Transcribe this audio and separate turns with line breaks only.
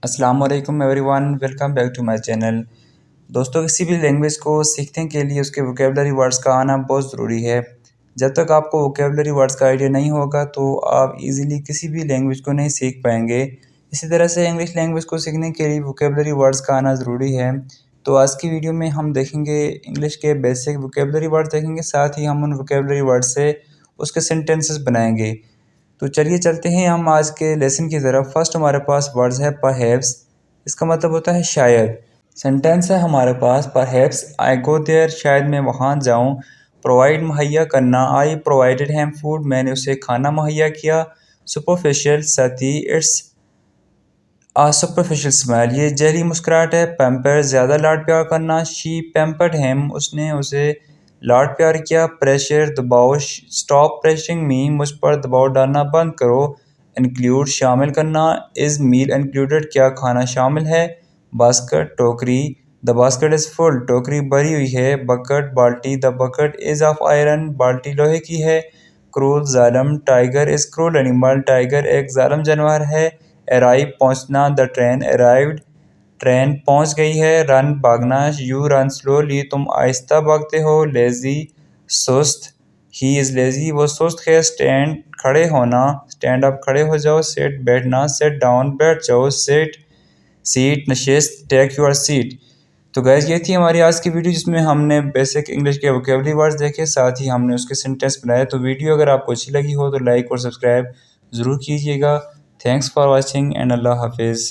अस्सलाम वालेकुम everyone, welcome back to my channel. दोस्तों, किसी भी लैंग्वेज को सीखने के लिए उसके वोकेबलरी वर्ड्स का आना बहुत ज़रूरी है। जब तक आपको वोकेबलरी वर्ड्स का आइडिया नहीं होगा तो आप इजीली किसी भी लैंग्वेज को नहीं सीख पाएंगे। इसी तरह से इंग्लिश लैंग्वेज को सीखने के लिए वोकेबलरी वर्ड्स का आना ज़रूरी है। तो आज की वीडियो में हम देखेंगे इंग्लिश के बेसिक वोकेबलरी वर्ड्स देखेंगे, साथ ही हम उन वोकेबलरी वर्ड से उसके सेंटेंसेस बनाएंगे। तो चलिए चलते हैं हम आज के लेसन की तरफ। फर्स्ट हमारे पास वर्ड्स है परहैप्स। इसका मतलब होता है शायद। सेंटेंस है हमारे पास, परहैप्स आई गो देयर, शायद मैं वहाँ जाऊँ। प्रोवाइड मुहैया करना, आई प्रोवाइडेड हिम फूड, मैंने उसे खाना मुहैया किया। सुपरफिशियल सती, इट्स आ सुपरफिशियल स्माइल, ये जहरी मुस्कुराहट है। पैम्पर ज़्यादा लाड प्यार करना, शी पैम्पर्ड हिम, उसने उसे लाड प्यार किया। प्रेशर दबाव, स्टॉप प्रेशरिंग मी, मुझ पर दबाव डालना बंद करो। इंक्लूड शामिल करना, इज़ मील इंक्लूडेड, क्या खाना शामिल है। बास्केट टोकरी, द बास्केट इज़ फुल, टोकरी भरी हुई है। बकेट बाल्टी, the bucket is of iron, बाल्टी लोहे की है। क्रूल जालिम, tiger is cruel animal, tiger एक जालिम जानवर है। अराइव पहुंचना, द ट्रेन अराइव्ड, ट्रेन पहुंच गई है। रन भागना, यू रन स्लोली, तुम आहिस्ता भागते हो। लेजी सुस्त, ही इज़ लेजी, वो सुस्त है। स्टैंड खड़े होना, स्टैंड अप खड़े हो जाओ। सिट बैठना, सिट डाउन बैठ जाओ। सिट सीट नशिस्त, टेक योर सीट। तो गैस, ये थी हमारी आज की वीडियो जिसमें हमने बेसिक इंग्लिश के वोकेबलरी वर्ड्स देखे, साथ ही हमने उसके सेंटेंस बनाए। तो वीडियो अगर आपको अच्छी लगी हो तो लाइक और सब्सक्राइब ज़रूर कीजिएगा। थैंक्स फॉर वॉचिंग एंड अल्लाह हाफिज़।